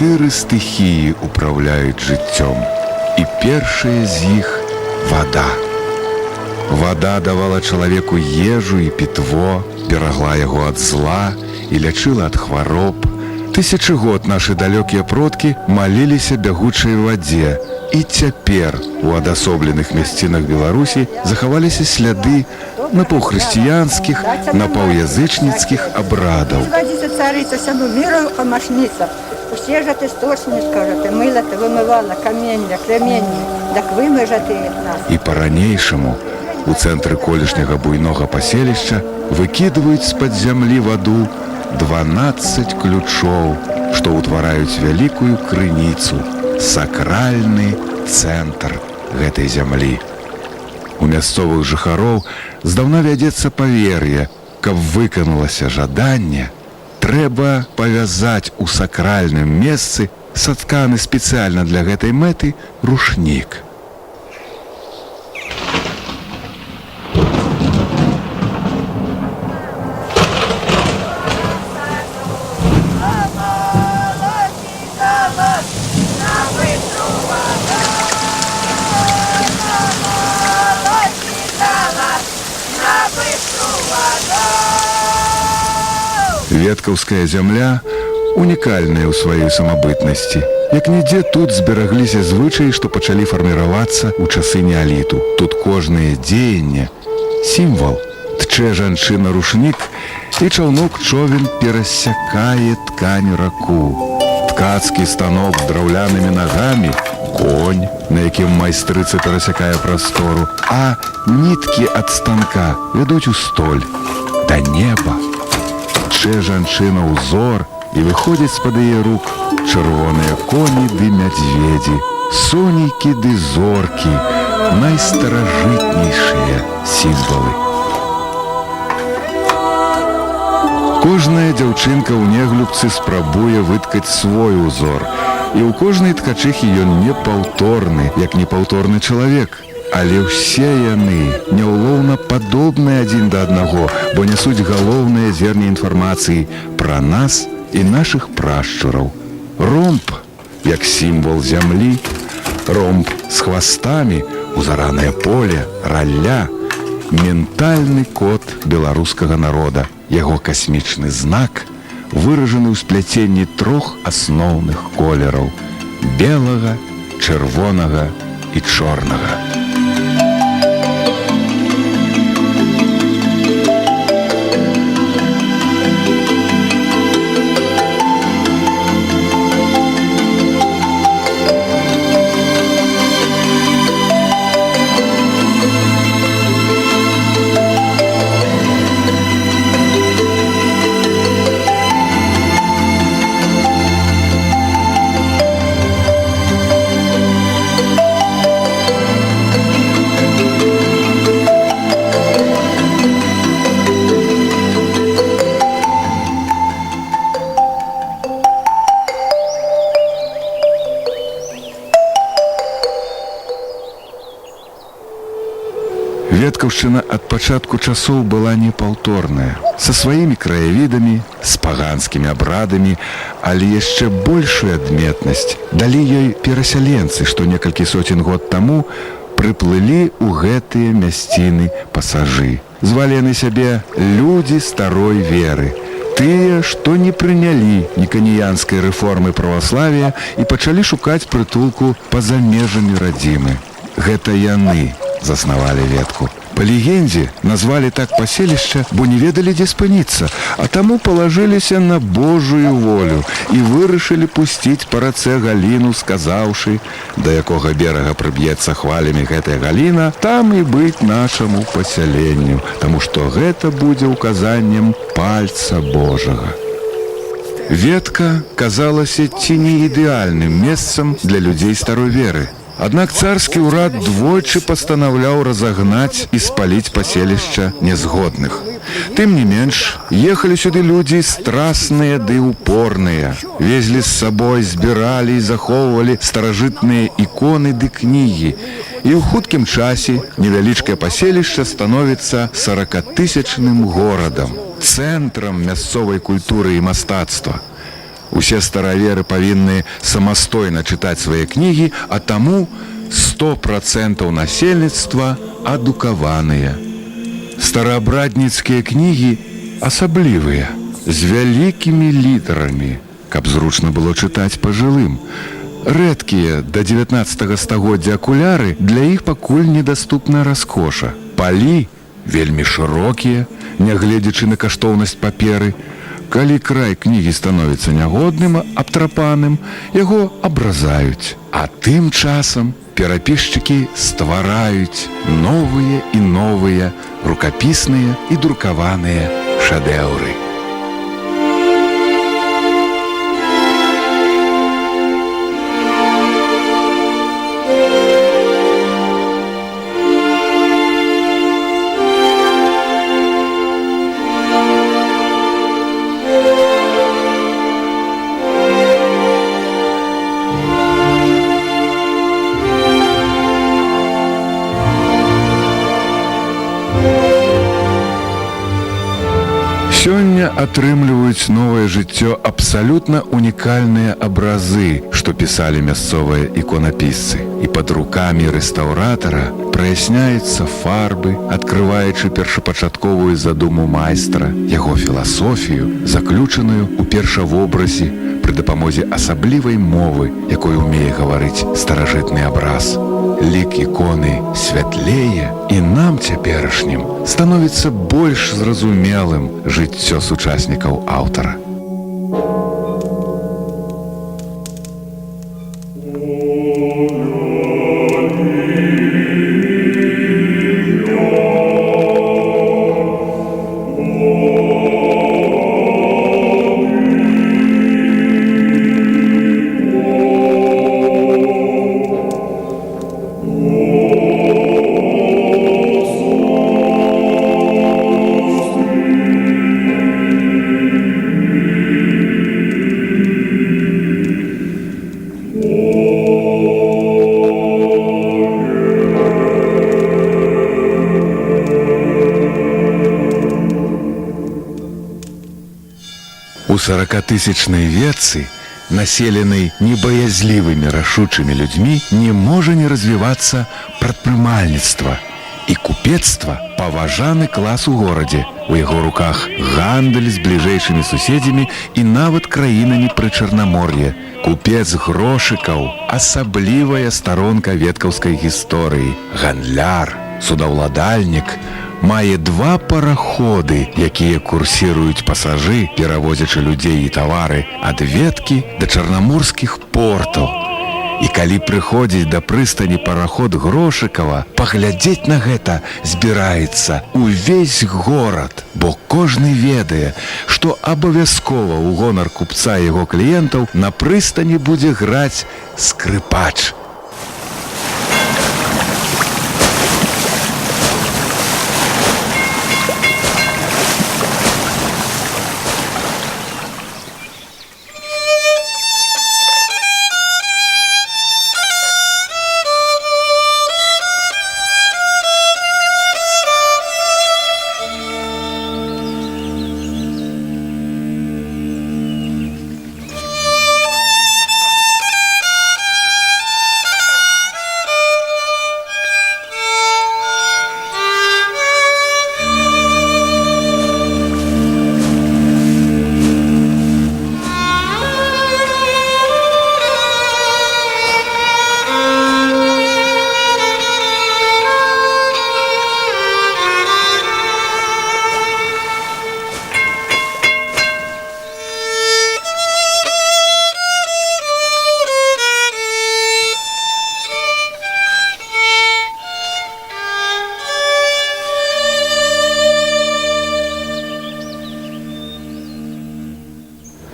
4 стыхіі управляюць жыццём. І першая з іх – вада. Вада давала чалавеку ежу і пітво, берагла яго ад зла і лячыла ад хвароб. Тысячы год нашы далёкія продкі маліліся бягучай вадзе. І цяпер у адасобленых мясцінах Беларусі захаваліся сляды напаўхрысціянскіх, напаўязычніцкіх абрадаў. Царица всему миру помощница. Все же ты источник, ты мыла, ты вымывала каменья, кременья, так вымыжа ты нас. І па-ранейшаму у цэнтры колішняга буйнога паселішча выкідваюць з-пад зямлі ваду 12 ключоў, што ўтвараюць вялікую крыніцу, сакральны цэнтр гэтай зямлі. У мясцовых жыхароў здаўна вядзецца павер'е, каб выканалася жаданне, трэба павязаць у сакральным месцы сатканы спецыяльна для гэтай мэты рушнік. Веткаўская зямля унікальная ў сваёй самабытнасці. Як нідзе тут зберагліся звычаі, што пачалі фарміравацца ў часы неаліту. Тут кожнае дзеянне – сімвал. Тчэ жанчына рушнік, і чаўнок-човен перасякае ткань раку. Ткацкі станок з драўлянымі нагамі – конь, на якім майстрыца перасякае прастору, а ніткі ад станка вядуць у столь да неба. Тчэ жанчына ўзор, і выходзяць з-пад яе рук чырвоныя коні ды мядзведзі, сонейкі ды зоркі, найстаражытнейшыя сімвалы. Кожная дзяўчынка ў Неглюбцы спрабуе выткаць свой узор, і ў кожнай ткачыхі ён непаўторны, як непаўторны чалавек. Але ўсе яны няўлоўна падобныя адзін да аднаго, бо нясуць галоўнае зерне інфармацыі пра нас і нашых прашчураў. Ромб, як сімвал зямлі, ромб з хвастамі, узаранае поле, ралля, ментальны код беларускага народа, яго касмічны знак, выражаны ў спляценні 3 асноўных колераў – белага, чырвонага і чорнага. Веткаўшчына ад пачатку часоў была непаўторная, са сваімі краявідамі, з паганскімі абрадамі, але яшчэ большую адметнасць далі ёй перасяленцы, што некалькі соцень год таму прыплылі ў гэтыя мясціны пасажы. Звалі яны сябе людзі старой веры, тыя, што не прынялі ніканіянскай рэформы праваславія і пачалі шукаць прытулку па-за межамі радзімы. Гэта яны заснавалі ветку. Па легендзе назвалі так паселішча, бо не ведалі, дзе спыніцца, а таму палажыліся на Божую волю і вырашылі пусціць па рацэ галіну, сказаўшы, да якога берага прыб'ецца хвалямі гэтая галіна, там і быць нашаму пасяленню, таму што гэта будзе указаннем пальца Божага. Ветка казалася ці не ідэальным месцам для людзей старой веры. Аднак царскі ўрад двойчы пастанаўляў разагнаць і спаліць паселішча нязгодных. Тым не менш, ехалі сюды людзі страсныя ды упорныя. Везлі з сабой, збіралі і захоўвалі старажытныя іконы ды кнігі. І ў хуткім часе невялічкае паселішча становіцца 40-тысячным горадам, цэнтрам мясцовай культуры і мастацтва. Усе стараверы павінны самастойна чытаць свае кнігі, а таму 100% насельніцтва адукаваныя. Стараабрадніцкія кнігі асаблівыя, з вялікімі літарамі, каб зручна было чытаць пажылым. Рэдкія да 19 стагоддзя акуляры для іх пакуль недаступная раскоша. Палі вельмі шырокія, нягледзячы на каштоўнасць паперы. Калі край кнігі становіцца нягодным, абтрапаным, яго абразаюць. А тым часам перапісчыкі ствараюць новыя і новыя рукапісныя і друкаваныя шэдэўры. Сёння атрымліваюць новае жыццё абсалютна унікальныя абразы, што пісалі мясцовыя іконапісцы. І пад рукамі рэстаўратара праясняюцца фарбы, адкрываючы першапачатковую задуму майстра, яго філасофію, заключаную ў першавобразе пры дапамозе асаблівай мовы, якой умее гаварыць старажытны абраз. Лік іконы святлее, і нам цяперашнім становіцца больш зразумелым жыццё сучаснікаў аўтара. У 40-тысячнай вецы, населенай небаязлівымі рашучымі людзьмі, не можа не развівацца прадпрымальніцтва. І купецтва – паважаны клас у горадзе. У яго руках гандаль з бліжэйшымі суседзямі і нават краінамі пры Чарнамор'і. Купец грошыкаў – асаблівая старонка веткаўскай гісторыі. Гандляр, судаўладальнік – мае 2 параходы, якія курсіруюць пасажы, перавозячы людзей і тавары ад веткі да чарнаморскіх портаў. І калі прыходзіць да прыстані параход Грошыкава, паглядзець на гэта збіраецца увесь горад, бо кожны ведае, што абавязкова ў гонар купца і яго кліентаў на прыстані будзе граць скрыпач.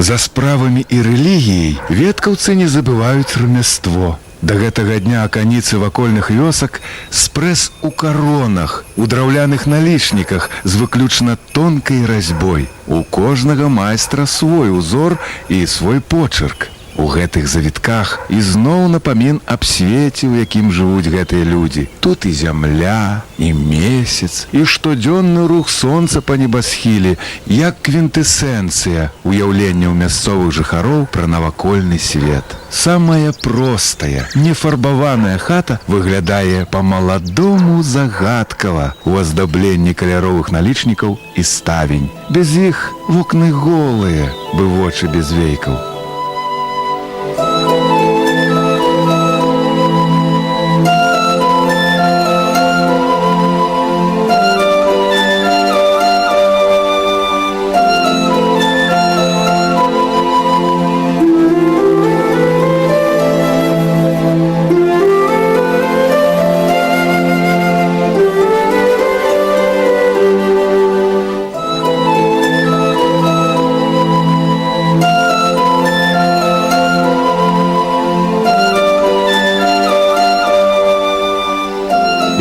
За справамі і рэлігіяй веткаўцы не забываюць рамяство. Да гэтага дня аканіцы вакольных вёсак спрэс у каронах, у драўляных налічніках з выключна тонкай разьбой. У кожнага майстра свой узор і свой почерк. У гэтых завітках ізноў напамін аб свеце, у якім жывуць гэтыя людзі. Тут і зямля, і месяц, і штодзённы рух сонца па небасхіле, як квінтэсэнцыя уяўленняў мясцовых жыхароў пра навакольны свет. Самая простая, нефарбаваная хата выглядае па-маладому загадкава у аздабленні каляровых налічнікаў і ставень. Без іх вокны голыя, бы вочы без вейкаў.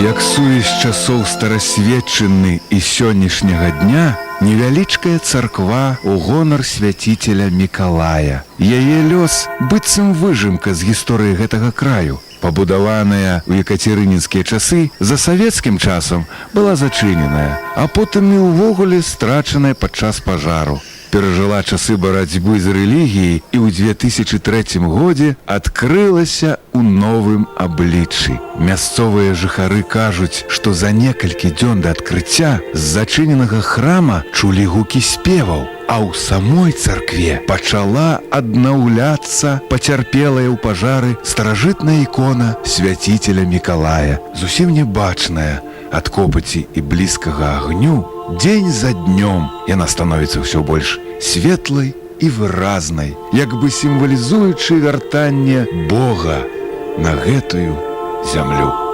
Як сувязь часоў старасветчыны і сённяшняга дня, невялічкая царква у гонар свяціцеля Мікалая. Яе лёс быццам выжымка з гісторыі гэтага краю. Пабудаваная ў екацерынінскія часы, за савецкім часам была зачыненая, а потым і ўвогуле страчаная падчас пажару. Перажыла часы барацьбы з рэлігіяй і ў 2003 годзе адкрылася ў новым абліччы. Мясцовыя жыхары кажуць, што за некалькі дзён да адкрыцця з зачыненага храма чулі гукі спеваў, а ў самой царкве пачала аднаўляцца пацярпелая ў пажары старажытная ікона свяціцеля Мікалая, зусім небачная ад копаці і блізкага агню. Дзень за днём яна становіцца ўсё больш светлай і выразнай, як бы сімвалізуючы вяртанне Бога на гэтую зямлю.